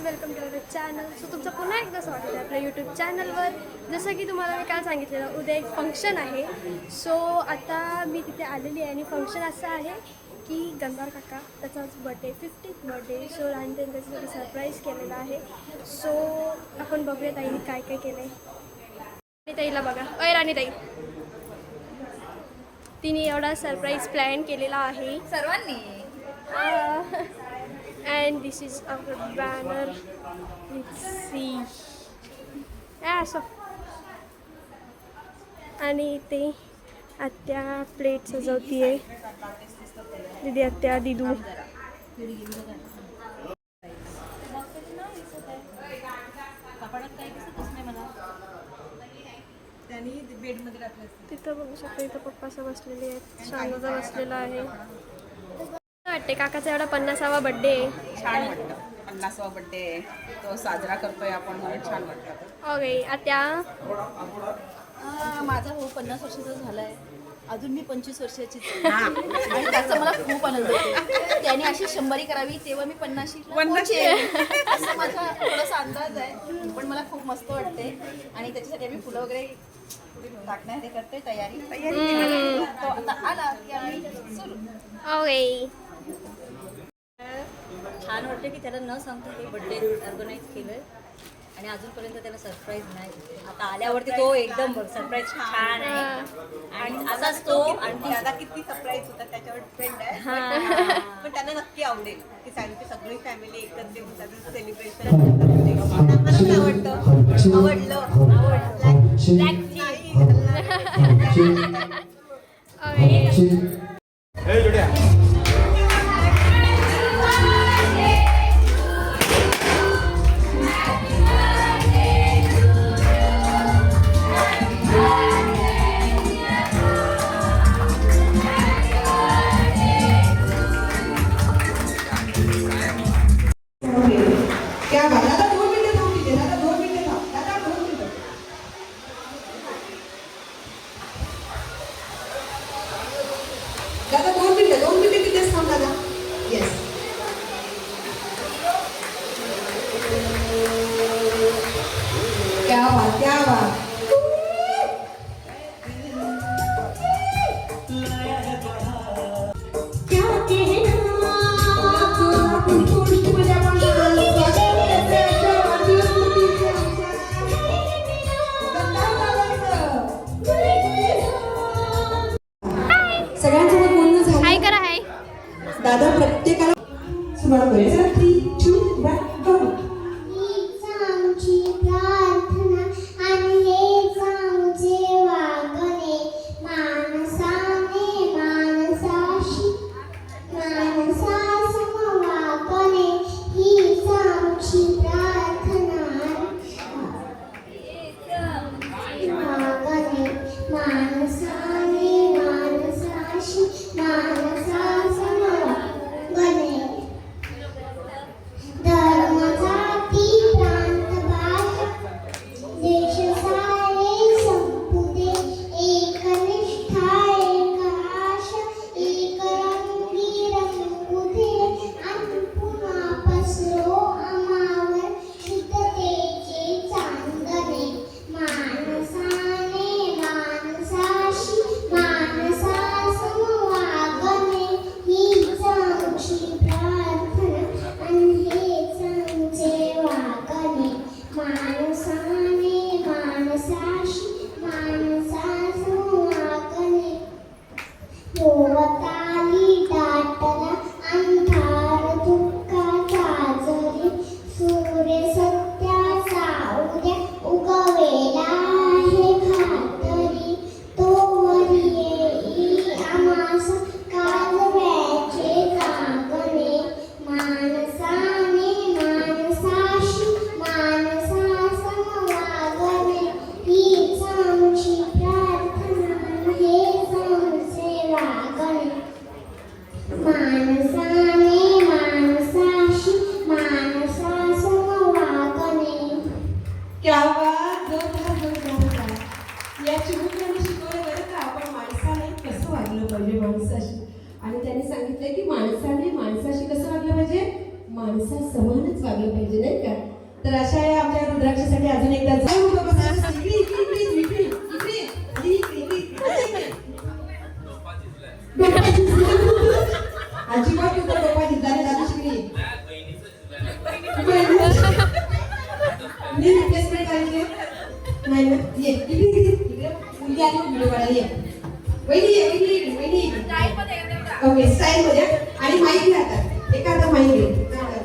Welcome to our channel. So तुमचं पुन्हा एकदा स्वागत आहे आपल्या यूट्यूब चॅनलवर. जसं की तुम्हाला मी काल सांगितलेलं, उद्या एक फंक्शन आहे. सो आता मी तिथे आलेली आहे आणि फंक्शन असं आहे की गंधार काका त्याचाच बड्डे, 50th बड्डे. सो आणि त्यांनी त्याच्यासाठी सरप्राईज केलेला आहे. सो आपण बघूया ताईने काय काय केलं आहे. ताईला बघा, राणीताई, तिने एवढा सरप्राईज प्लॅन केलेला आहे सर्वांनी. And this is our banner. Let's see. असं आणि ते आत्या प्लेट सजवतीये. दीदी, आत्या, दिदू. तिथं बघू शकतो, इथं पप्पा असं बसलेले आहेत, शांतता बसलेला आहे. वाटते काकाचा एवढा 50वा बड्डे आहे. छान वाटतं. 50वा बड्डे तो साजरा करतोय आपण, म्हणून छान वाटतं. ओके आत्या, माझा भाऊ 50 वर्षाचा झालाय, अजून मी 25 वर्षाची आणि त्याचा मला खूप आनंद होतो. त्याने अशी 100 करावी तेव्हा मी 50 असं माझा थोडासा अंदाज आहे. पण मला खूप मस्त वाटते आणि त्याच्यासाठी आम्ही फुलं वगैरे टाकणार हे करते तयारी. तो आता आला की आम्ही सुरू. ओके. छान वाटतं की त्याला न सांगता हे बड्डे ऑर्गनाईज केलं आणि अजूनपर्यंत त्याला सरप्राईज नाही. आता आल्यावरती तो एकदम सरप्राईज छान आहे आणि असाच तो. आणि दादा किती सरप्राईज होता त्याच्यावर डिपेंड आहे. पण त्यांना नक्की आवडेल की त्यांची सगळी फॅमिली एकत्र येऊन त्याचं सेलिब्रेशन आवडलं. क्या बात. दादा 2 मिनिटं थांब तिथे. दादा 2 मिनिटं थांब. दादा 2 मिनिटं. दादा 2 मिनिटं तिथेच थांब दादा. येस. क्या बात, क्या बात. सगळ्यांसोबत बोलणं झालं. हाय करा, हाय. दादा प्रत्येकाला सुरुवात करायचं. 3, 2, 1 गो. आमची प्रार्थना आणि पाहिजे नाही का. तर अशा या आमच्या रुद्राक्षासाठी अजून एकदा जाऊ अजिबात तुझा डोपा जिंकला नाही दादा शिकली रिप्लेसमेंट करायचे नाही ना. ये इकडे मुलगी आली व्हिडिओ काढायला ये. वहिनी ओके स्टाईल मध्ये आणि माईक घ्या आता. एका हातात माईक घे.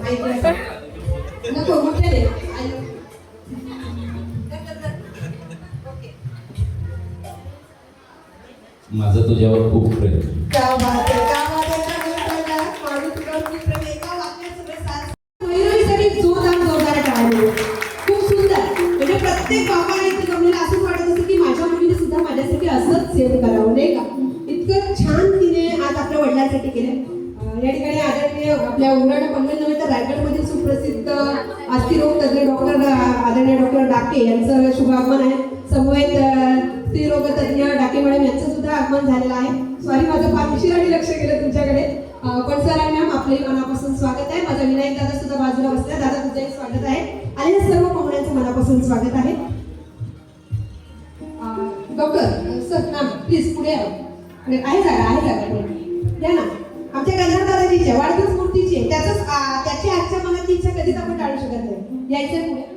माईक घ्या नको मोठे दे. माझं तुझ्यावर खूप प्रेम. क्या बात आहे, क्या बात आहे, क्या बात आहे. माणूस तुला खूप प्रेम आहे. एका वाक्यात सगळे साथ. मयुरीसाठी जोरदार टाळ्या. खूप सुंदर. म्हणजे प्रत्येक बाबाने इथे जमलेलं असंच वाटत असतं की माझ्या मुलीने सुद्धा माझ्यासाठी असंच सेव करावं नाही का. इतकं छान तिने आज आपल्या वडिलांसाठी केलं. या ठिकाणी आदरणीय आपल्या उरण पनवेल नव्हे तर रायगडमधील सुप्रसिद्ध अस्थिरोग तज्ञ डॉक्टर आदरणीय डॉक्टर डाके यांचं शुभागमन आहे. समवेत स्त्रीरोग तज्ञ डाके मॅडम यांचं सुद्धा आगमन झालेलं आहे. सॉरी माझं फार उशिराने लक्ष गेलं तुमच्याकडे. पण सर आणि मॅम आपले मनापासून स्वागत आहे. माझा विनायक दादा सुद्धा बाजूला बसला. दादा तुझंही स्वागत आहे. आलेल्या सर्व पाहुण्यांचं मनापासून स्वागत आहे. डॉक्टर सर मॅम प्लीज पुढे आहे जागा पुढे द्या ना. आमच्या गंधार दादाजीची वाढदिवस मूर्तीची आहे. त्याची आजच्या मनातली इच्छा कधीच आपण टाळू शकत नाही. यायचंय पुढे.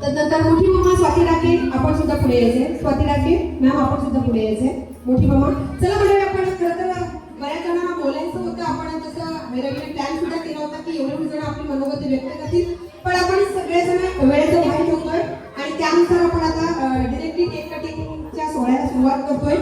तदनंतर मोठी मम्मा स्वाती डाके आपण सुद्धा पुढे यायचंय. स्वाती डाके मॅम आपण सुद्धा पुढे यायचंय. मोठी मम्मा चला म्हणजे आपण खरं तर बऱ्याच जणांना बोलायचं होतं. आपण तसं वेगवेगळे प्लॅन सुद्धा केला होता की एवढे जण आपली मनोगत व्यक्त करतील. पण आपण सगळेजण वेळेचं वाईट होतोय आणि त्यानुसार आपण आता डिरेक्टली केक कटिंगच्या सोहळ्याला सुरुवात करतोय.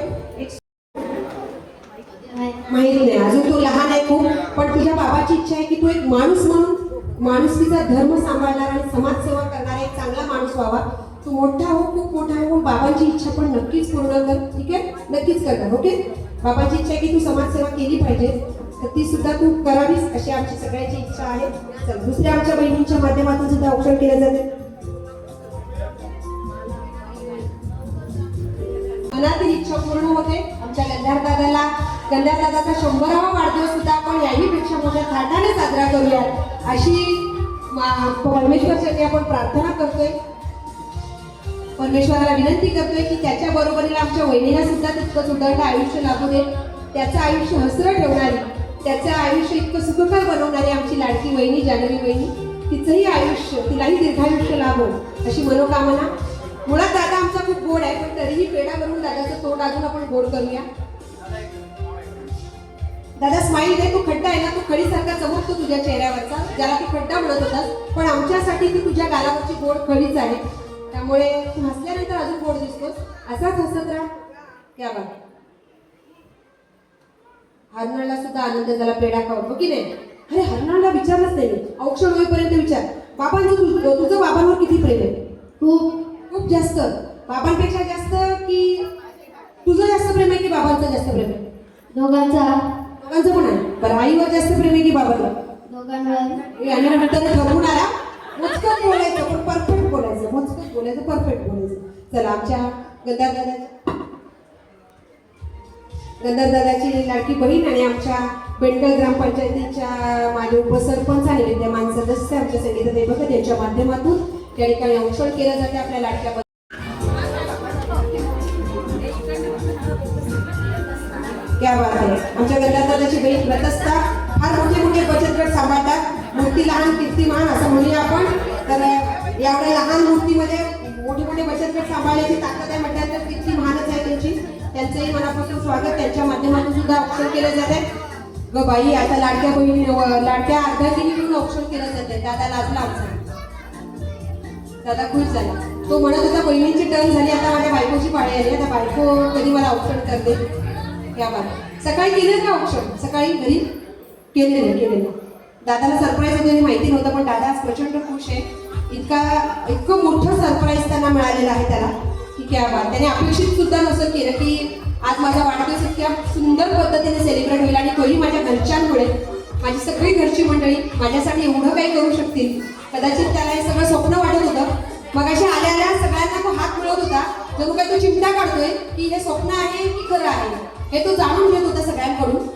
माहिती नाही अजून तू लहान आहे खूप. पण तुझ्या बाबाची इच्छा आहे की तू एक माणूस म्हणून माणुसकीचा धर्म सांभाळणारा आणि समाजसेवा करणारा एक चांगला माणूस व्हावा. तू मोठा हो खूप मोठा हो. बाबांची इच्छा पण नक्कीच पूर्ण कर. ठीक आहे नक्कीच करणार. ओके बाबाची इच्छा आहे की तू समाजसेवा केली पाहिजे तर ती सुद्धा तू करावीस अशी आमची सगळ्यांची इच्छा आहे. चल दुसऱ्या आमच्या बहिणींच्या माध्यमातून सुद्धा औक्षण केलं जाते. मनातील इच्छा पूर्ण होते. आमच्या गंधार दादाचा 100वा वाढदिवस सुद्धा आपण याहीपेक्षा मोठ्या थाटाने साजरा करूया अशी परमेश्वरासाठी आपण प्रार्थना करतोय. परमेश्वराला विनंती करतोय की त्याच्या बरोबरीला आमच्या वहिनीला सुद्धा तितकंच उदंड आयुष्य लाभू दे. त्याचं आयुष्य हसरं ठेवणारी त्याचं आयुष्य इतकं सुखकर बनवणारी आमची लाडकी वहिनी जानवी वहिनी तिचंही आयुष्य तिलाही दीर्घायुष्य लाभो अशी मनोकामना. मुळात दादा आमचा खूप गोड आहे पण तरीही पेढा करून दादाचं तोंड अजून आपण गोड करूया. दादा स्माईल दे. तो खड्डा आहे ना तो खडीसारखा चमकतो तुझ्या चेहऱ्यावरचा ज्याला तू खड्डा म्हणत होतास पण आमच्यासाठी ती तुझ्या गालावरची गोड खडीच आहे. त्यामुळे तू हसल्यानंतर अजून गोड दिसतोस. असाच हसत राहा. क्या बात. हरणाला सुद्धा आनंद झाला पेढा खाऊन हो की नाही. अरे हरणाला विचारलंच नाही मी. औक्षण होईपर्यंत विचार बाबांचं तुझं बाबांवर किती प्रेम आहे. खूप जास्त. बाबांपेक्षा जास्त की तुझं जास्त प्रेम आहे की बाबांचं जास्त प्रेम आहे. दोघांचं पण आहे. बरं आईवर जास्त प्रेम आहे की बाबांवर. दोघांवर. आणि नंतर ठरवून आला मोजकच बोलायचं पण परफेक्ट बोलायचं. मोजकच बोलायचं परफेक्ट बोलायचं. चला आमच्या गंधार दादाची लाडकी बहीण आणि आमच्या बेंडल ग्रामपंचायतीच्या माझे उपसरपंच आणि विद्यमान सदस्य आमच्या संगीताताई भगत यांच्या माध्यमातून त्या ठिकाणी औक्षण केलं जाते आपल्या लाडक्या. क्या बात आहे. आमच्या गंधार दादाची बहीण व्रतस्था फार मोठे बचत गट सांभाळतात. मूर्ती लहान कीर्ती महान असं म्हणूया आपण. तर एवढ्या लहान मूर्तीमध्ये मोठे बचत गट सांभाळण्याची ताकद आहे म्हटल्यानंतर कीर्ती महानच आहे त्यांची. त्यांचंही मनापासून स्वागत. त्यांच्या माध्यमातून सुद्धा औक्षण केलं जाते. ग बाई आता लाडक्या बहिणी लाडक्या अर्धांगिनी म्हणून औक्षण केलं जाते. दादा लाजला आमचा. दादा खुश झाला. तो म्हणत होता बहिणींची टर्न झाली आता माझ्या बायकोची पाळी आली. आता बायको कधी मला औक्षण करते. क्या बात. सकाळी केलं का औक्षण. सकाळी घरी केलेलं. दादाला सरप्राईज वगैरे माहिती नव्हतं पण दादा आज प्रचंड खुश आहे. इतकं मोठं सरप्राईज त्यांना मिळालेलं आहे त्याला की क्या बात. त्याने अपेक्षित सुद्धा नसं केलं की आज माझा वाढदिवस इतक्या सुंदर पद्धतीने सेलिब्रेट होईल आणि तोही माझ्या घरच्यांमुळे. माझी सगळी घरची मंडळी माझ्यासाठी एवढं काही करू शकतील. कदाचित त्याला हे सगळं स्वप्न वाटत होतं. मग अशा आल्या सगळ्यांना तो हात मिळवत होता जणू काही तो चिमटा काढतोय की हे स्वप्न आहे की खरं आहे हे तो जाणून घेत होता सगळ्यांकडून.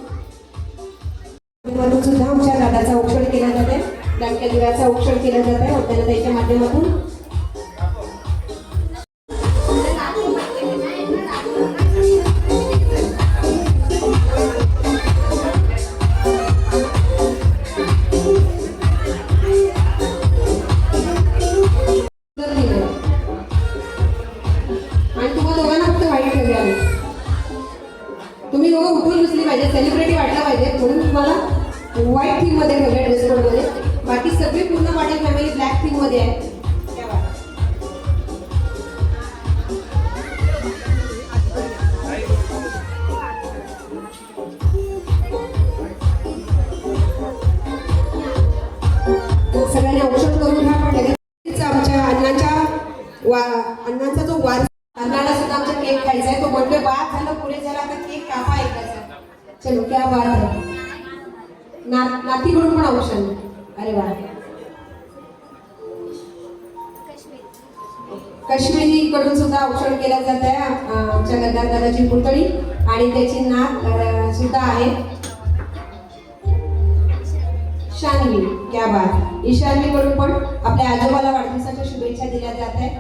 सुद्धा आमच्या दादाचा औक्षण केला त्यांच्या दिव्याचं औक्षण केलं जात आहे त्यांना त्याच्या माध्यमातून. आणि तुम्हाला दोघांना फक्त वाईट ठेवले आहे. तुम्ही दोघं उठून बसली पाहिजे, सेलिब्रिटी वाटलं पाहिजे म्हणून तुम्हाला व्हाईट थीम मध्ये ठेवलं ड्रेस कोड मध्ये. बाकी सगळी पूर्ण पाटील फॅमिली ब्लॅक थीम मध्ये आहे. सगळ्यांनी औषध करून घ्या. पण लगेच आमच्या अण्णांचा जो वार अण्णाला सुद्धा आमचा केक खायचा आहे. तो म्हणतोय बाद झालं पुढे झाला आता केक कापा ऐकायचा. चलो क्या बात आहे. नातीकडून पण औषध. अरे वा. काश्मीरीकडून सुद्धा औषध केलं जात आहे. आमच्या गद्दार दादाची पुतळी आणि त्याची नात सुद्धा आहे शान्वी. क्या बात. ईशान्वीकडून पण आपल्या आजोबाला वाढदिवसाच्या शुभेच्छा दिल्या जात आहेत.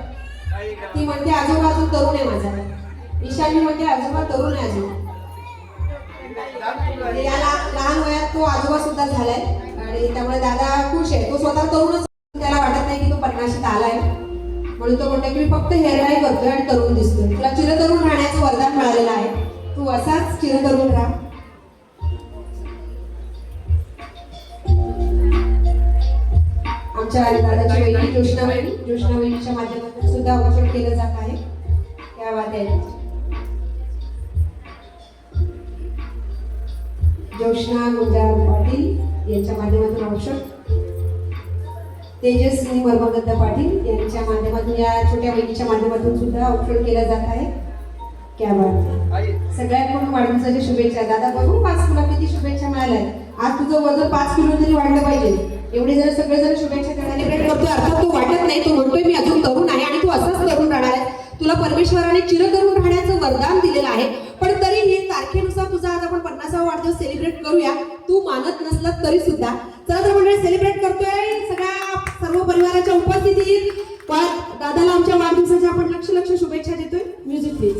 ती म्हणते आजोबा अजून तरुण आहे माझा. ईशान्वी म्हणते आजोबा तरुण आहे अजून. या लहान वयात तो आजोबा सुद्धा झालाय आणि त्यामुळे दादा खुश आहे. तो स्वतः तरुणच, त्याला वाटत नाही की तो 50शीत आलाय म्हणून तो म्हणतो की मी फक्त हेअरडाय करतोय आणि तरुण दिसतोय. तुला चिरतरुण राहण्याचं वरदान मिळालेलं आहे. तू असाच चिरतरुण राहा. आमच्या दादाची वहिनी ज्योष्णावहिनीच्या माध्यमातून सुद्धा औषध केलं जात आहे. त्या बात आहे. ज्योष्णा गुंजार पाटील यांच्या माध्यमातून औषध. तेजस्विनी वर्मगद्दा पाटील यांच्या माध्यमातून या छोट्या बहिणीच्या माध्यमातून सुद्धा औषध केलं जात आहे. क्या बात. सगळ्यांकडून वाढदिवसाच्या शुभेच्छा. दादा बघू 5 तुला किती शुभेच्छा मिळाल्या. आज तुझं वजन 5 किलो तरी वाढलं पाहिजे. एवढे जण सगळेजण शुभेच्छा सेलिब्रेट करतोय. अर्थात तो वाटत नाही. तो म्हणतोय मी अजून तरुण आहे आणि तू असाच तरुण राहणार आहे. तुला परमेश्वराने चिरतरुण राहण्याचं वरदान दिलेलं आहे. पण तरी हे तारखेनुसार तुझा आज आपण 50वा वाढदिवस सेलिब्रेट करूया. तू मानत नसला तरी सुद्धा चला तर मंडळी सेलिब्रेट करतोय सर्व परिवाराच्या उपस्थितीत. दादाला आमच्या वाढदिवसाच्या आपण लक्ष शुभेच्छा देतोय. Music please.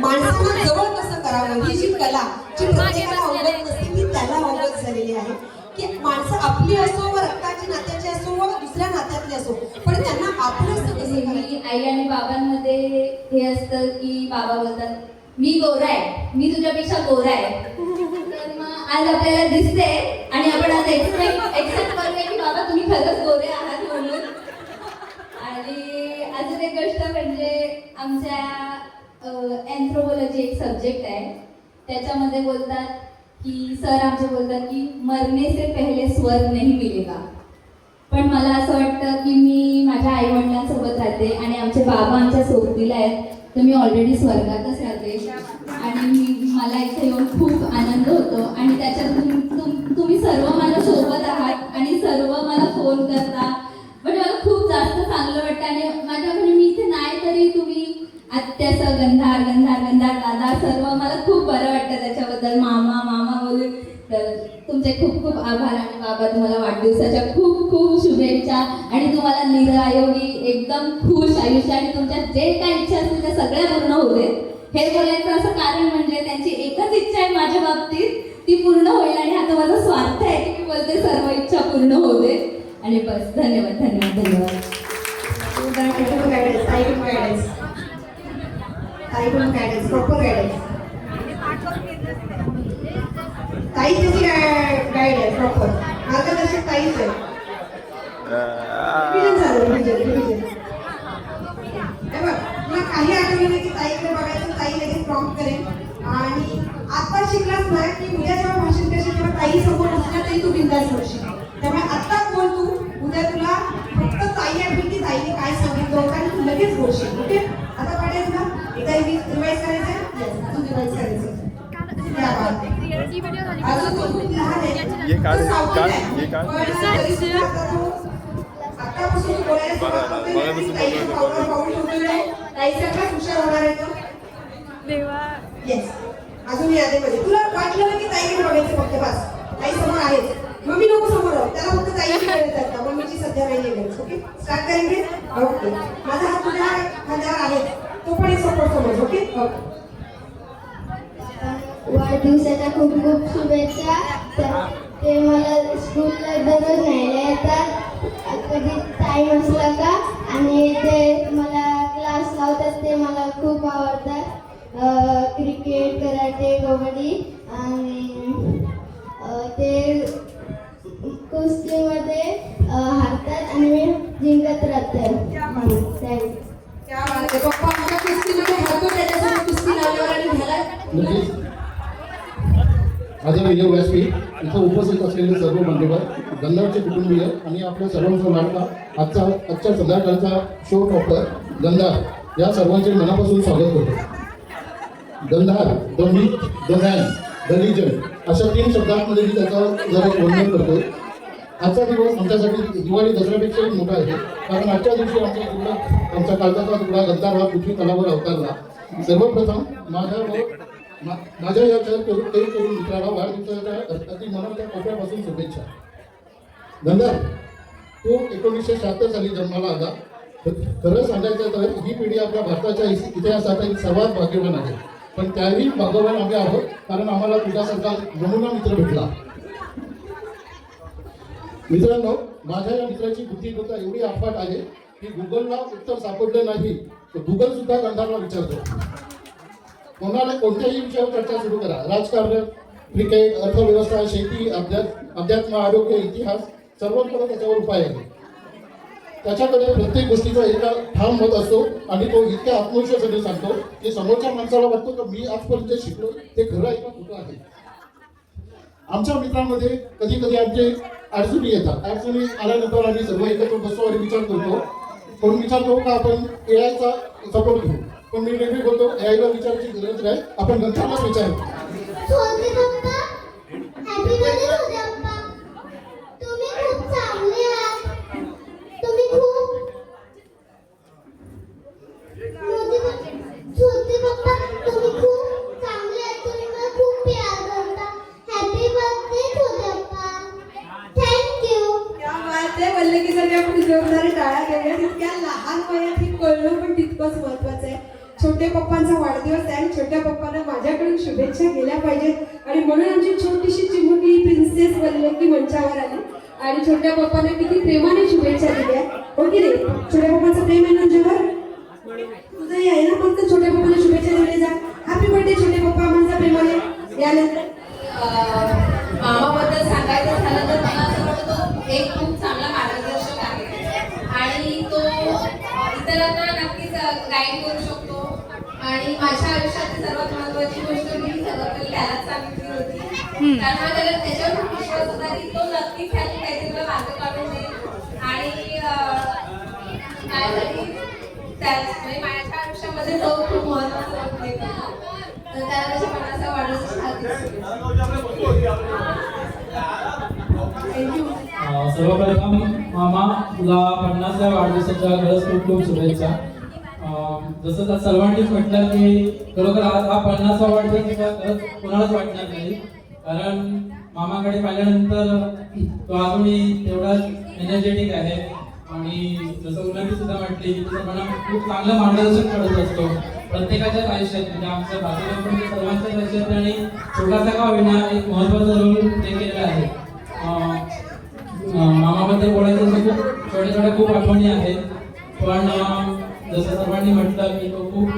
माणसाला जवळ कसं करावं ही जी कला जी प्रत्येकाला अवगत नसते ती त्याला अवगत झालेली आहे. की माणसं आपली असो व रक्ताची नात्याची असो व दुसऱ्या नात्यातली असो पण त्यांना आपलं कसं करायचं. आई आणि बाबांमध्ये हे असतं की बाबा बोलतात मी गोरा आहे, मी तुझ्यापेक्षा गोरा आहे. तर मग आज आपल्याला दिसते आणि आपण आज एक्सेप्ट करूया की बाबा तुम्ही खरंच गोरे आहात म्हणून. आणि अजून एक गोष्ट म्हणजे आमच्या एन्थ्रोपोलॉजी एक सब्जेक्ट आहे त्याच्यामध्ये बोलतात की सर आमचे बोलतात की मरने से पहले स्वर्ग नहीं मिलेगा. पण मला असं वाटतं की मी माझ्या आईवडिलांसोबत राहते आणि आमचे बाबा आमच्या सोबतीला आहेत तर मी ऑलरेडी स्वर्गातच राहते आणि मला इथे येऊन खूप आनंद होतो. आणि त्याच्यातून तुम्ही सर्व माझ्या सोबत आहात आणि सर्व मला फोन करता म्हणजे मला खूप जास्त चांगलं वाटतं. आणि माझ्या म्हणजे मी इथे नाही तरी तुम्ही आत्याचं गंधार दादा सर्व मला खूप बरं वाटतं त्याच्याबद्दल. मामा तुमचे खूप खूप आभार आणि बाबा तुम्हाला वाढदिवसाच्या खूप खूप शुभेच्छा आणि तुम्हाला निरायोगी एकदम खुश आयुष्य आणि तुमच्या जे काही इच्छा असतील त्या सगळ्या पूर्ण होऊ देत. हे बोलायचं असं कारण म्हणजे त्यांची एकच इच्छा आहे माझ्या बाबतीत, ती पूर्ण होईल आणि हा तो माझा स्वार्थ आहे की मी बोलते सर्व इच्छा पूर्ण होऊ दे. आणि बस धन्यवाद धन्यवाद धन्यवाद. प्रॉपर गायडन्स ताई त्याची गाईड आहे प्रॉपर मार्गदर्शक ताईच आहे. तुला काही आठवलं नाही की ताईकडे बघायचं, ताई लगेच प्रॉम्प्ट करेल. आणि आता शिकलास ना की उद्या जेव्हा भाषण करशील तेव्हा ताई समोर बसल्या तरी तू बिंदास बोलशील. त्यामुळे आत्ताच बोल तू, उद्या तुला फक्त ताई आठवली की ताईने काय सांगितलं होतं आणि तू लगेच बोलशील. ओके, आता पाडेल ना एकदा रिवाइज करायचं. अजून रिवाइज करायचं. रिअलिटी व्हिडिओ झाली. अजून तो खूप लहान आहे. आतापासून बोलायला हुशार होणार आहे तो. देवा. येस, अजून यादीमध्ये तुला वाटलं ना की ताईकडे बघायचं फक्त बस, ताई समोर आहेच, मम्मी नको समोर आहोत, त्याला फक्त ताईची गरज आहे का, मम्मीची सध्या नाही गरज. ओके, स्टार्ट करेंगे. ओके, माझा हात तुझ्या खांद्यावर आहे, तो पण एक सपोर्ट समज. Okay, okay. वाढदिवसाच्या खूप खूप शुभेच्छा. ते मला स्कूलला दररोज न्यायला येतात कधी टाईम असला का, आणि ते मला क्लास लावतात, ते मला खूप आवडतात. क्रिकेट, कराटे, कबड्डी, आणि ते कुस्तीमध्ये हारतात आणि मी जिंकत राहते. थँक्यू. क्या बात आहे. पप्पा आमच्या कुस्तीमध्ये हरतो, त्याच्यासोबत कुस्ती लावल्यावर आणि झाला. माझे विजय व्यासपीठ इथं उपस्थित असलेले सर्व मान्यवर, गंधारचे कुटुंबीय आणि आपल्या सर्वांचा लाडका आजच्या संध्याकाळचा शो टॉपर गंधार या सर्वांचे मनापासून स्वागत होते. गंधार, the myth, the man, the legend अशा 3 शब्दांमध्ये मी त्याचं जरा वर्णन करतो. आजचा दिवस आमच्यासाठी दिवाळी दसऱ्यापेक्षाही मोठा आहे, कारण आजच्या दिवशी आमच्या काळजाचा तुकडा गंधार हा पृथ्वी तलावर अवतरला. सर्वप्रथम माझ्या या तरुण मित्राला वाढदिवसाच्या अति मनाच्या कोपऱ्यापासून शुभेच्छा. गंधार, तो 1976 साली जन्माला आला. खरं सांगायचं तर ही पिढी आपल्या भारताच्या इतिहासातील सर्वात भाग्यवान आहे, पण त्याही भाग्यवान आम्ही आहोत कारण आम्हाला तुझ्यासारखा नमुना मित्र भेटला. मित्रांनो, माझ्या या मित्राची बुद्धिमत्ता एवढी अफाट आहे की गुगलला उत्तर सापडलं नाही तर गुगल सुद्धा गंधारला विचारतो. कोणाला कोणत्याही विषयावर चर्चा सुरू करा, राजकारण, क्रिकेट, अर्थव्यवस्था, शेती, अध्यात्म, आरोग्य, इतिहास, सर्वांकडे त्याच्यावर उपाय आहे. त्याच्याकडे प्रत्येक गोष्टीचा एका ठाम मत असतो आणि तो इतक्या आत्मविश्वासाने सांगतो की समोरच्या माणसाला वाटतो की मी आजपर्यंत जे शिकलो ते खरं आहे का खोटं आहे. आमच्या मित्रांमध्ये कधी कधी आमचे अडचणी येतात. अडचणी आल्यानंतर आम्ही सर्व एकत्र बसतो आणि विचार करतो. कोण विचारतो का आपण एआयचा सपोर्ट घेऊ, पण मी नेहमी बोलतो एआयला विचारायची गरज नाही, आपण गंधारलाच विचारू. छोटे पप्पांचा वाढदिवस आहे आणि छोट्या पप्पांना माझ्याकडून शुभेच्छा गेल्या पाहिजेत आणि म्हणून आमची छोटीशी चिमुकली प्रिन्सेस वल्लकी मंचावर आली आणि छोट्या पप्पांना किती प्रेमाने शुभेच्छा दिल्या. हो की नाही, छोट्या पप्पांचं प्रेम आहे तुझ्यावर, तुझंही आहे ना, फक्त छोट्या पप्पांना शुभेच्छा दिल्या जा. हॅपी बर्थडे छोटे पप्पा म्हणता प्रेमाने. यानंतर मामाबद्दल सांगायचं झालं तर मला असं वाटतं तो एक खूप चांगला मार्गदर्शक आहे आणि तो इतरांना नक्कीच गाईड करू शकतो. आणि माझ्या आयुष्यातली सर्वात महत्त्वाची गोष्ट मी सर्वात त्यालाच सांगितली होती, कारण मला त्याच्यावर खूप विश्वास होता की तो नक्कीच त्याने काहीतरी मला मार्ग काढून देईल आणि माझ्यासाठी म्हणजे माझ्या आयुष्यामध्ये तो खूप महत्त्वाचा होते. तर त्याला त्याच्या मनाचा वाढदिवस सर्वप्रथम मामा तुला 50व्या वाढदिवसाच्या खरंच खूप खूप शुभेच्छा. जसं त्या सर्वांनीच म्हटलं की खरोखर हा 50वा वाढदिवस खरंच कोणालाच वाटणार नाही, कारण मामाकडे पाहिल्यानंतर तो अजूनही तेवढाच एनर्जेटिक आहे आणि जसं उन्नती सुद्धा म्हटली की सर्वांना खूप चांगलं मार्गदर्शन करत असतो प्रत्येकाच्याच आयुष्यात, म्हणजे आमच्या भाषेमध्ये सर्वांच्याच आयुष्यात आणि छोटासा का होईना एक महत्त्वाचा रोल प्ले केलेला आहे. मामाबद्दल बोलायचं तर खूप छोट्या छोट्या खूप आठवणी आहेत, पण जसं सर्वांनी म्हटलं की तो खूप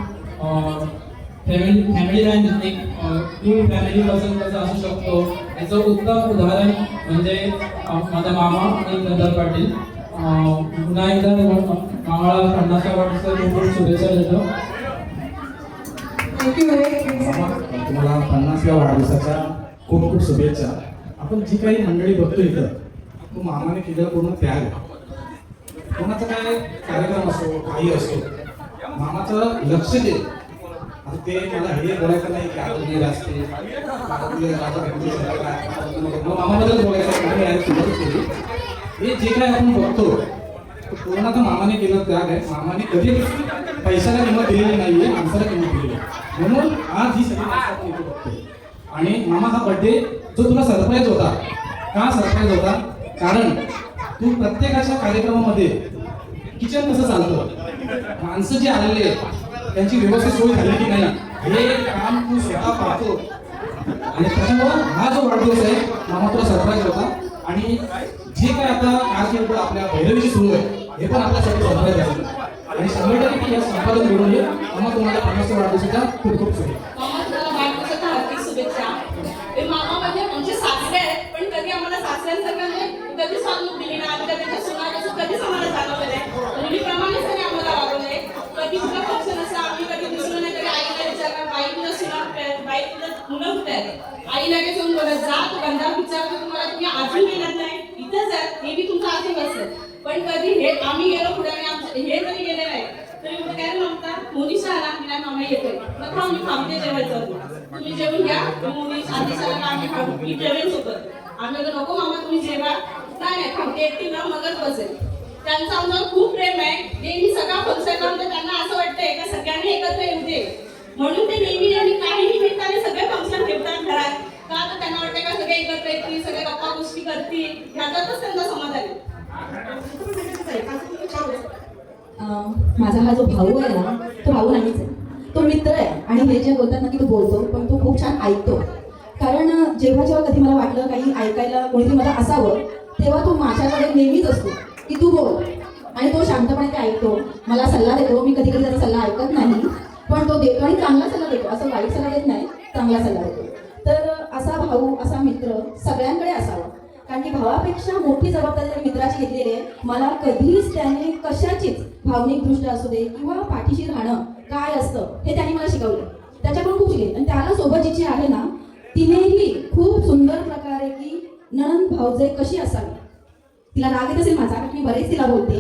फॅमिली मॅन, एक फुल फॅमिली पर्सन कसं असू शकतो याचं उत्तम उदाहरण म्हणजे माझा मामा आणि गंधर पाटील. पुन्हा एकदा मामाला 50व्या वाढदिवसाच्या खूप शुभेच्छा देतो. तुम्हाला 50व्या वाढदिवसाच्या खूप खूप शुभेच्छा. आपण जी काही मंडळी बघतो इथं, तो मामाने केलेला पूर्ण त्याग आहे. कोणाचा काय कार्यक्रम असो, काही असो, मामाचं लक्ष दे. आता ते मला हे बोलायचं नाही की आपण असते मामाबद्दल बोलायचं सुरुवात केली. हे जे काय आपण बघतो पूर्णतः मामाने केलं त्याग आहे. मामाने कधी पैशाला किंमत दिलेली नाहीये, माणसाला किंमत दिलेली आहे. म्हणून आज ही सगळी आपण इथे बघतोय. आणि मामा हा बर्थडे जो तुला सरप्राईज होता, का सरप्राईज होता? कारण तू प्रत्येकाच्या कार्यक्रमामध्ये किचन कसं चालतं, माणसं जी आलेली आहेत त्यांची व्यवस्थित सोय झाली की नाही हे काम तू स्वतः पाहतो. आणि त्याच्यामुळं हा जो वाढदिवस आहे मामा तुला सरप्राईज होता. आणि जे काय आता कारकीर्द आपल्या भैरवीची सुरू आहे हे पण आपल्यासाठी सरप्राईज आहे. आणि 100% या संपादन घडून ये. मामा तुम्हाला 50व्या वाढदिवसाच्या खूप खूप वाढदिवसाच्या हार्दिक शुभेच्छा. मामा म्हणजे आमचे सासरे आहेत, पण कधी आम्हाला सासऱ्यांसारखं कधी सांगून दिली ना, आम्ही त्यांच्या सुना कसं कधीच आम्हाला जाणवलं नाही. मुलीप्रमाणेच त्यांनी आम्हाला वागवलंय. कधी कुठलं फंक्शन असं आम्ही कधी दिसलो नाही तरी आईला विचारणार, बाई तुझं सुना बाई तुझं मुलं कुठे आहेत, आई लगेच येऊन बोलत जा तू गंधा विचारतो तुम्हाला, तुम्ही अजून गेलात नाही इथंच आहे, हे बी तुमचा आशीर्वाद आहे. पण कधी हे आम्ही गेलो पुढे आणि आमचं हे जरी गेले नाही तरी कुठे काय म्हणतात मोनिशा आला की नाही मामा येतोय, मग आम्ही थांबते जेवायचं, तुम्ही जेवून घ्या, मोनिश आदेशाला का आम्ही खाऊ मी जेवेन सोबत. आम्ही आता नको मामा तुम्ही जेवा, नाही थांबते एकटी ना मगच बसेल. त्यांचं आमच्यावर खूप प्रेम आहे. नेहमी सगळा फंक्शन लावून त्यांना असं वाटतंय का सगळ्यांनी एकत्र येऊ दे, म्हणून ते नेहमी आणि काही निमित्ताने सगळे फंक्शन ठेवतात घरात. का तर त्यांना वाटतं का सगळे एकत्र येतील, सगळे गप्पा गोष्टी करतील, याच्यातच त्यांचा समाधान आहे. माझा हा जो भाऊ आहे ना, तो भाऊ नाहीच आहे, तो मित्र आहे. आणि हे जे बोलतात ना की तो बोलतो पण तो खूप छान ऐकतो. कारण जेव्हा जेव्हा कधी मला वाटलं काही ऐकायला कोणीतरी मला असावं तेव्हा तो माझ्याकडे नेहमीच असतो की तू बोल, आणि तो शांतपणे ते ऐकतो, मला सल्ला देतो. मी कधी कधी त्याचा सल्ला ऐकत नाही, पण तो देतो आणि चांगला सल्ला देतो, असं वाईट सल्ला देत नाही, चांगला सल्ला देतो. तर असा भाऊ असा मित्र सगळ्यांकडे असावा. कारण की भावापेक्षा मोठी जबाबदारी त्याने मित्राची घेतलेली आहे. मला कधीच त्याने कशाचीच भावनिकदृष्ट्या असू दे किंवा पाठीशी राहणं काय असतं हे त्याने मला शिकवलं, त्याच्याकडून खूप शिकले. आणि त्याला सोबत जिची आहे ना तिनेही खूप सुंदर प्रकारे की नणंद भावजय कशी असावी. तिला राग येत असेल माझा, मी बरेच तिला बोलते,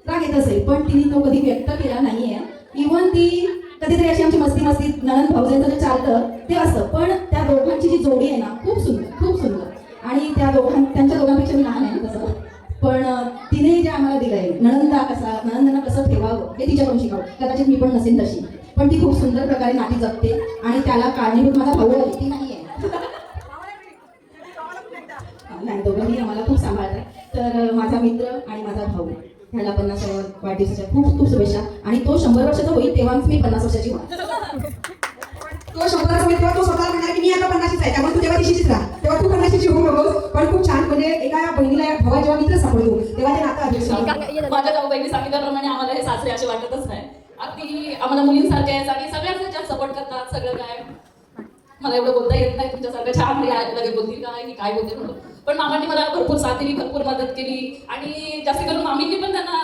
राग येत असेल, पण तिने तो कधी व्यक्त केला नाहीये. इव्हन ती कधीतरी अशी आमची मस्ती नणंद भावजयचं जे चालतं ते असतं, पण त्या दोघांची जी जोडी आहे ना खूप सुंदर. आणि त्यांच्या दोघांपेक्षा मी लहान आहे तसं, पण तिने जे आम्हाला दिलंय नणंदांना कसं ठेवावं हे तिच्याकडून शिकावं. कदाचित मी पण नसेन तशी, पण ती खूप सुंदर प्रकारे नाती जगते. आणि त्याला कारणीभूत माझा भाऊ आहे, ती नाही आहे. नाही, दोघंही आम्हाला खूप सांभाळतात. तर माझा मित्र आणि माझा भाऊ ह्याला 50व्या वाढदिवसाच्या खूप खूप शुभेच्छा. आणि तो 100 वर्षाचा होईल तेव्हाच मी 50 वर्षाची होईल. तो 100चा मित्र तो स्वतः म्हणणार की मी आता 50शीच आहे, त्यामुळे तू तेव्हा दिशीच राहा, तेव्हा तू 50शीची होऊ नकोस. पण खूप छान, म्हणजे एका बहिणीला भावा जेव्हा मित्र सापडतो तेव्हा ते नातं अभिषेक. माझ्या जाऊ बहिणी सांगितल्याप्रमाणे आम्हाला हे सासरे असे वाटतच नाही. अगदी आम्हाला मुलींसारखे आहेत आणि सगळ्यांना जास्त सपोर्ट करतात. सगळं काय मला एवढं बोलता येत नाही तुमच्यासारखं छान लगे बोलतील काय की काय बोलते म्हणून, पण मामांनी मला भरपूर साथ दिली, भरपूर मदत केली. आणि जास्त करून मामींनी पण त्यांना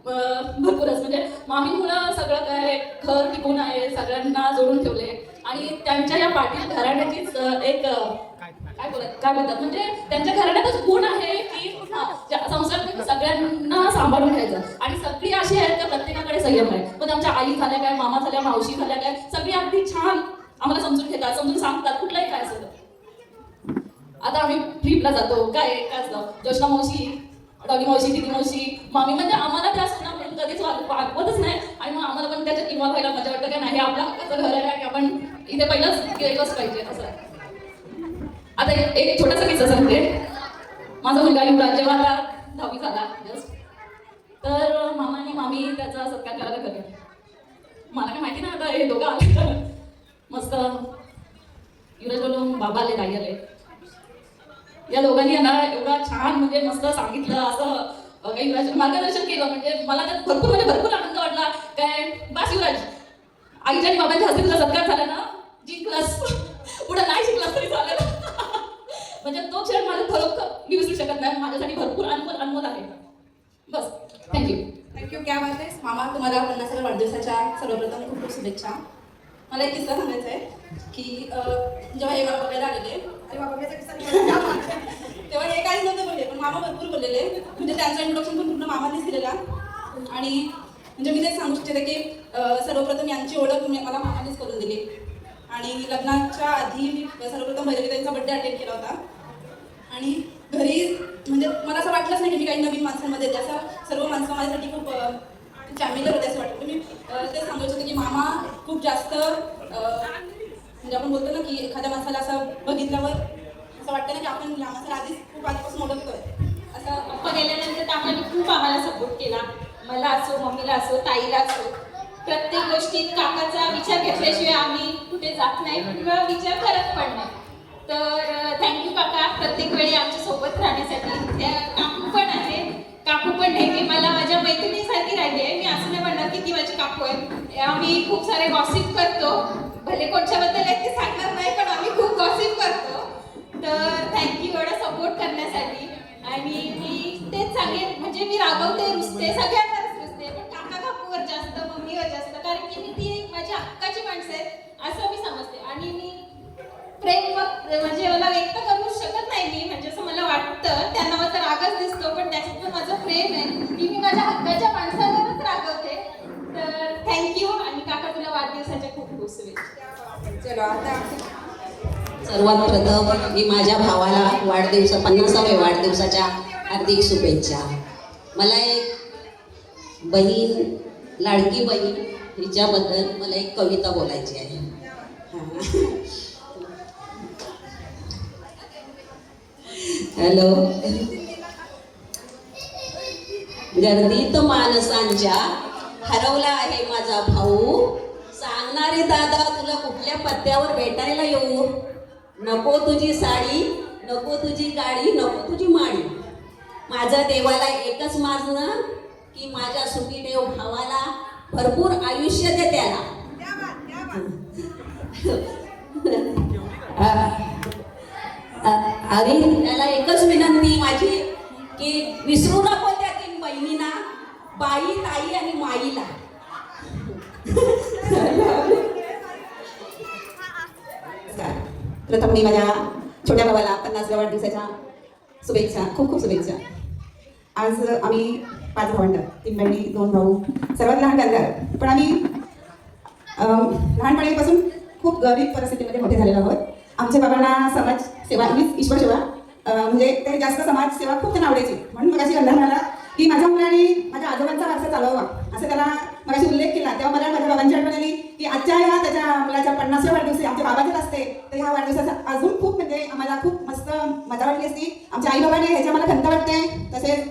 भरपूरच, म्हणजे मामींमुळं सगळं काय घर टिकून आहे, सगळ्यांना जोडून ठेवले. आणि त्यांच्या या पाटील घराण्याचीच एक काय बोलतात म्हणजे त्यांच्या घराण्यातच गुण आहे की संसार सगळ्यांना सांभाळून घ्यायचं. आणि सगळी अशी आहेत त्या प्रत्येकाकडे संयम आहे. मग आमच्या आई झाल्या काय, मामा झाल्या, मावशी झाल्या काय, सगळी अगदी छान आम्हाला समजून घेतात, समजून सांगतात कुठलंही काय असेल. आता आम्ही ट्रिपला जातो काय असतं, जोशना मावशी, डॉली मावशी, दिदी मावशी, मामी, म्हणजे आम्हाला त्या सुना म्हणून कधीच वागवतच नाही. आणि मग आम्हाला पण त्याच्यात इन्व्हॉल्व व्हायला मजा वाटतं की नाही आपलं हक्काचं घर आहे आणि आपण इथे पहिलंच गेलंच पाहिजे असं. आता आता एक छोटासा किस्सा सांगते. माझा मुलगा युवराज जेव्हा आता 10वी झाला जस्ट, तर मामा आणि मामी त्याचा सत्कार करायला घरी. मला काय माहिती ना आता हे दोघं आले तर मस्त युवराज बोललो बाबा आले ताई आले. या दोघांनी ना एवढा छान म्हणजे मस्त सांगितलं असं काही युवराज मार्गदर्शन केलं. म्हणजे मला त्यात भरपूर आनंद वाटला. काय बस युवराज आईच्या आणि बाबांच्या हस्ते तुझा सत्कार झाला ना, जिंकलास. पुढे नाही शिकलास तरी चालेल. म्हणजे तो क्षण माझं खरोखर मी विसरू शकत नाही. माझ्यासाठी भरपूर अनमोल आहे. बस थँक्यू. थँक्यू. क्या बात आहे. मामा तुम्हाला 50व्या वाढदिवसाच्या सर्वप्रथम खूप खूप शुभेच्छा. मला एक किस्सा सांगायचा आहे की जेव्हा हे मला बघायला आलेले आणि बघायचा किस्सा तेव्हा हे काहीच नव्हते बोलले, पण मामा भरपूर बोललेले. म्हणजे त्यांचं इंट्रोडक्शन पण पूर्ण मामानेच दिलेला. आणि म्हणजे मी तेच सांगू इच्छिते की सर्वप्रथम यांची ओळख मला मामानेच करून दिली. आणि लग्नाच्या आधी मी सर्वप्रथम भैरवीताईंचा बड्डे अटेंड केला होता. आणि घरी म्हणजे मला असं वाटलंच नाही की मी काही नवीन माणसांमध्ये त्याचा सर्व माणसं माझ्यासाठी खूप फॅमिलीवर होते असं वाटतं. मी ते सांगायचं होतं की मामा खूप जास्त म्हणजे आपण बोलतो ना की एखाद्या माणसाला असं बघितल्यावर असं वाटतं ना की आपण या माणसाला आधीच खूप आधीपासून ओळखतोय. असं पप्पा गेल्यानंतर काकांनी खूप आम्हाला सपोर्ट केला. मला असो, मम्मीला असो, ताईला असो. प्रत्येक गोष्टीत काकाचा विचार घेतल्याशिवाय आम्ही कुठे जात नाही किंवा विचार करत पण नाही. तर थँक्यू काका, प्रत्येक वेळी आमच्या सोबत राहण्यासाठी. त्या काकू पण आहे, काकू पण नेहमी मला माझ्या मैत्रिणीसारखी राहिली आहे. मी असं नाही म्हणणार की ती माझी काकू आहे. आम्ही खूप सारे गॉसिप करतो, भले कोणच्याबद्दल आहे ते सांगणार नाही, पण आम्ही खूप गॉसिप करतो. तर थँक्यू एवढा सपोर्ट करण्यासाठी. आणि मी तेच सांगेन, म्हणजे मी रागवते, रुसते, सगळ्यांनाच रुसते, पण काका काकूवर जास्त, मम्मीवर जास्त, कारण की मी ती एक माझ्या हक्काची माणसं आहेत असं मी समजते. आणि मी प्रेम म्हणजे मला व्यक्त करू शकत नाही मी, म्हणजे असं मला वाटतं. त्यांना माझा रागच दिसतो, पण त्याच्यात पण माझं प्रेम आहे की मी माझ्या हक्काच्या माणसावरच रागवते. तर थँक्यू. आणि काका तुला वाढदिवसाच्या खूप खूप शुभेच्छा. चलो आता सर्वात प्रथम मी माझ्या भावाला 50व्या वाढदिवसाच्या हार्दिक शुभेच्छा. मला एक बहीण, लाडकी बहीण, हिच्याबद्दल मला एक कविता बोलायची आहे. हॅलो. गर्दीत माणसांच्या हरवला आहे माझा भाऊ. सांगणारे दादा तुला कुठल्या पत्त्यावर भेटायला येऊ. नको तुझी साडी, नको तुझी गाडी, नको तुझी माडी. माझं देवाला एकच मागणं की माझ्या सुखी देव भावाला भरपूर आयुष्य दे त्याला. अरे त्याला एकच विनंती माझी की विसरू नको त्या 3 बहिणींना, बाई, ताई आणि माईला. प्रथम मी माझ्या छोट्या भावाला 50व्या वाढदिवसाच्या शुभेच्छा, खूप खूप शुभेच्छा. आज आम्ही 5 भावंड, 3 बहिणी, 2 भाऊ, सर्वात लहान गंधार. पण आम्ही लहानपणीपासून खूप गरीब परिस्थितीमध्ये मोठे झालेलो आहोत. आमच्या बाबांना समाज सेवा, ईश्वर सेवा म्हणजे ते जास्त समाज सेवा खूप त्यांना आवडायची. म्हणून मगाशी गंधार म्हणाला की माझ्या मुलाने माझ्या आजोबांचा वारसा चालवावा असं त्याला मगाशी उल्लेख केला. तेव्हा मला माझ्या बाबांची आठवण आली की आजच्या ह्या त्याच्या मुलाच्या 50व्या वाढदिवशी आमच्या बाबाचेच असते. तर ह्या वाढदिवसाचा अजून खूप म्हणजे आम्हाला खूप मस्त मजा वाटली असती. आमच्या आई बाबाने ह्याच्या मला खंत वाटते. तसेच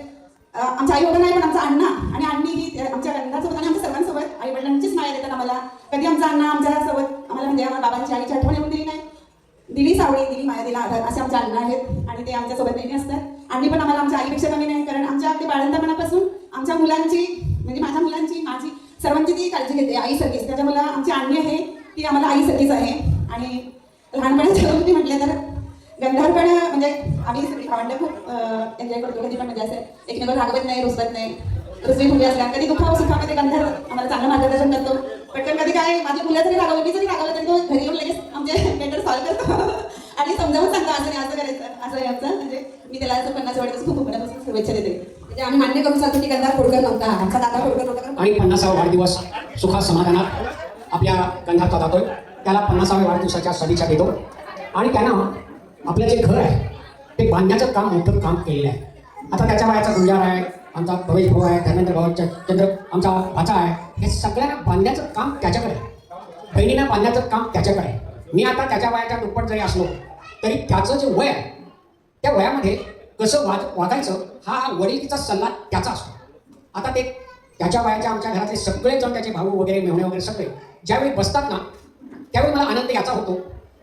आमच्या आई बाबा नाही, पण आमचा अण्णा आणि अण्णी ही आमच्या गंधासोबत आणि आमच्या सर्वांसोबत आई वडिलांचीच माया देतात आम्हाला. कधी आमचा अण्णा आमच्यासोबत आम्हाला म्हणजे आम्हाला बाबांची आईची आठवण येऊन दिली नाही. दिली सावळी, दिली माया, दिला आधार असे आमचे अण्णा आहेत आणि ते आमच्यासोबत नेहमी असतात. आणि पण आम्हाला आमच्या आईपेक्षा कमी नाही, कारण आमच्या अगदी बाळंतपणापासून आमच्या मुलांची म्हणजे माझ्या मुलांची, माझी, सर्वांची ती काळजी घेते आईसारखीच. त्याच्यामुळे आमची अण्णी आहे ती आम्हाला आईसारखीच आहे. आणि लहानपणाच्या गोष्टी म्हटल्या तर गंधारपण म्हणजे आम्ही सगळी भावंड खूप एन्जॉय करतो. कधी पण म्हणजे असं एकमेकांवर रागवत नाही, रुसवत नाही. दुसरी मुली असल्या कधी दुःखावर सुखामध्ये गंधार आम्हाला चांगलं मार्गदर्शन करतो. पटकन कधी काय माझ्या मुलं जरी रागवलं, मी जरी रागवलं तरी तो घरी येऊन लगेच आमचे मॅटर सॉल्व्ह करतो आणि समजावून सांगतो असं नाही, असं करायचं, असं यायचं. म्हणजे मी त्याला असं 50 वाढदिवस खूप मनापासून शुभेच्छा देते. म्हणजे आम्ही मान्य करून सांगतो की गंधार खोडकर नव्हता, आमचा दादा खोडकर नव्हता. आणि 50वा वाढदिवस सुखात समाधानात आपल्या गंधारचा जातोय. त्याला 50व्या वाढदिवसाच्या शुभेच्छा देतो. आणि त्यानं आपलं जे घर आहे ते बांधण्याचं काम, मोठं काम केलेलं आहे. आता त्याच्या वयाचा गुंजार आहे, आमचा प्रवेश भाऊ आहे, धर्मेंद्र भाऊ, चंद्र आमचा भाचा आहे. हे सगळ्यांना बांधण्याचं काम त्याच्याकडे आहे. बहिणींना बांधण्याचं काम त्याच्याकडे आहे. मी आता त्याच्या वयाच्या दुप्पट जरी असलो तरी त्याचं जे वय आहे त्या वयामध्ये कसं वागायचं हा वडिलकीचा सल्ला त्याचा असतो. आता ते त्याच्या वयाच्या आमच्या घरातले सगळेजण त्याचे भाऊ वगैरे मेहुणे वगैरे सगळे ज्यावेळी बसतात ना त्यावेळी मला आनंद याचा होतो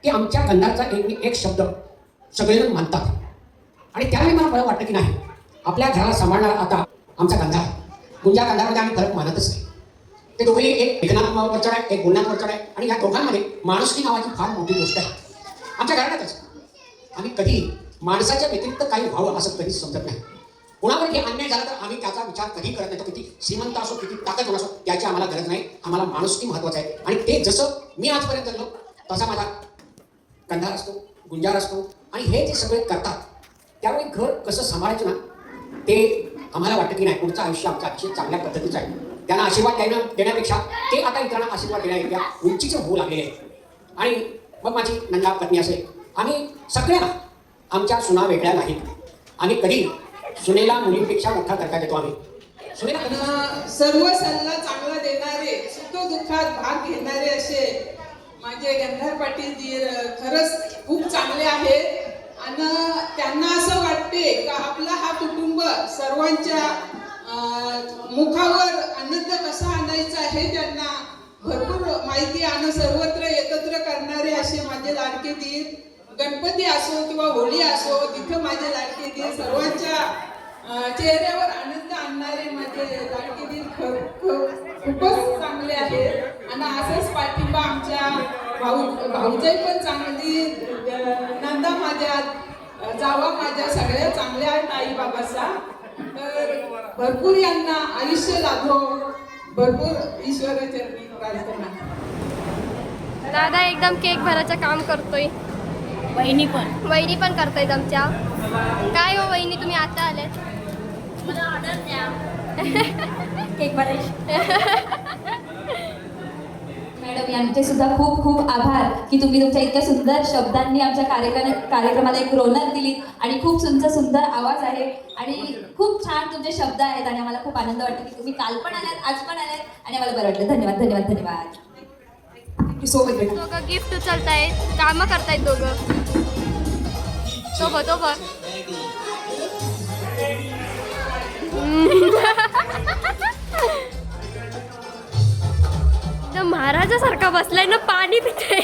की आमच्या गंधारचा एक शब्द सगळेजण मानतात. आणि त्यावेळी मला बरं वाटतं की नाही आपल्या घराला सांभाळणारा आता आमचा गंधार. गुंजा गंधारमध्ये आम्ही फरक मानतच नाही. ते दोघेही एक लेखनावर चढ आहे, एक बोलण्यावर चढ आहे आणि या दोघांमध्ये माणुसकी नावाची फार मोठी गोष्ट आहे. आमच्या घरातच आम्ही कधी माणसाच्या व्यतिरिक्त काही व्हावं असं कधीच समजत नाही. कोणावर हे अन्याय झाला तर आम्ही त्याचा विचार कधी करत नाही. तो किती श्रीमंत असो किती ताकदवान असो त्याची आम्हाला गरज नाही. आम्हाला माणुसकी महत्वाचं आहे. आणि ते जसं मी आजपर्यंत जगलो तसा माझा कंधार असतो, गुंजार असतो आणि हे जे सगळे करतात त्यावेळी घर कसं सांभाळायचं ना ते आम्हाला वाटतं की नाही पुढचं आयुष्य आमचं अतिशय चांगल्या पद्धतीचं आहे. त्यांना आशीर्वाद देण्यापेक्षा ते आता इतरांना आशीर्वाद देण्याच्या उंचीचे होऊ लागलेले आहे. आणि मग माझी नंदा पत्नी असेल आम्ही सगळ्यांना आमच्या सुना वेगळ्या नाहीत. आम्ही कधी सुनेला मुलींपेक्षा मोठा दर्जा देतो. आम्ही सुनेला कधी सर्व सल्ला चांगला देणारे सुखदुःखात भाग घेणारे असे माझे गंधार पाटील जी खरंच खूप चांगले आहेत. आणि त्यांना असं वाटते का आपला हा कुटुंब सर्वांच्या मुखावर आनंद कसा आणायचा हे त्यांना भरपूर माहिती आणि सर्वत्र एकत्र करणारे असे माझे लाडके दीर. गणपती असो किंवा होळी असो तिथं माझे लाडके दीर सर्वांच्या चेहऱ्यावर आनंद आणणारे माझे लाडके दीर खूपच चांगले आहेत. आणि असंच पाठिंबा आमच्या भाऊजाई पण चांगली, नंदा माझ्या, जावा माझ्या सगळ्या चांगल्या आहेत आई बाबाचा. तर भरपूर यांना आयुष्य लाभो, भरपूर ईश्वराचरणी प्रार्थना. दादा एकदम केक भरायचं काम करतोय. वहिनी पण करतायत आमच्या. काय हो वहिनी तुम्ही आता आल्यात? मला ऑर्डर द्या केक भरायची. मॅडम यांचे सुद्धा खूप खूप आभार की तुम्ही तुमच्या इतक्या सुंदर शब्दांनी आमच्या कार्यक्रमाला एक रौनक दिली. आणि खूप सुंदर आवाज आहे आणि खूप छान तुमचे शब्द आहेत. आणि आम्हाला खूप आनंद वाटतो की तुम्ही काल पण आल्यात, आज पण आल्यात आणि आम्हाला बरं वाटलं. धन्यवाद धन्यवाद धन्यवाद. Thank you so much. दोघं गिफ्ट उचलतायत, कामं करतायत दोघं. तो बघ महाराजासारखा बसलाय ना, पाणी पिते.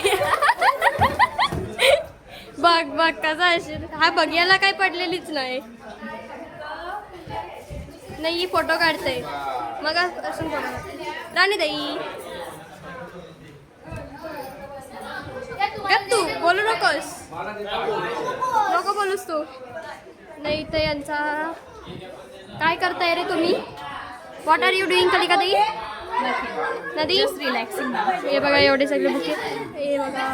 बघ कसा असेल हा. बघ्याला काही पडलेलीच नाही. फोटो काढते मग असून राणी ताई. तू बोलू नकोस, नको बोलूस तू. नाही तर यांचा काय करताय रे तुम्ही? व्हॉट आर यू डुईंग कलिका ताई? नदी रिलॅक्सिंग. हे बघा एवढे सगळे बुके. हे बघा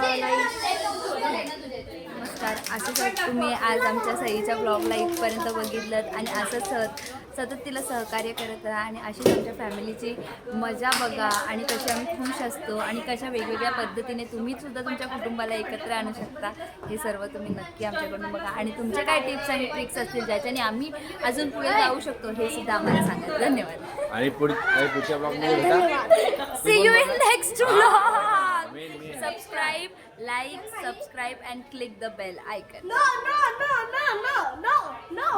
नमस्कार. असंच तुम्ही आज आमच्या सईच्या ब्लॉगला इथपर्यंत बघितलं आणि असंच सतत तिला सहकार्य करत राहा आणि अशीच आमच्या फॅमिलीची मजा बघा आणि कशी आम्ही खुश असतो आणि कशा वेगवेगळ्या पद्धतीने तुम्हीसुद्धा तुमच्या कुटुंबाला एकत्र आणू शकता हे सर्व तुम्ही नक्की आमच्याकडून बघा. आणि तुमचे काय टिप्स आणि ट्रिक्स असतील ज्याच्याने आम्ही अजून पुढे जाऊ शकतो हे सुद्धा आम्हाला सांगा. धन्यवाद. आणि पुढच्या ब्लॉगमध्ये See you in next vlog. Subscribe, like, subscribe and click the bell icon. No.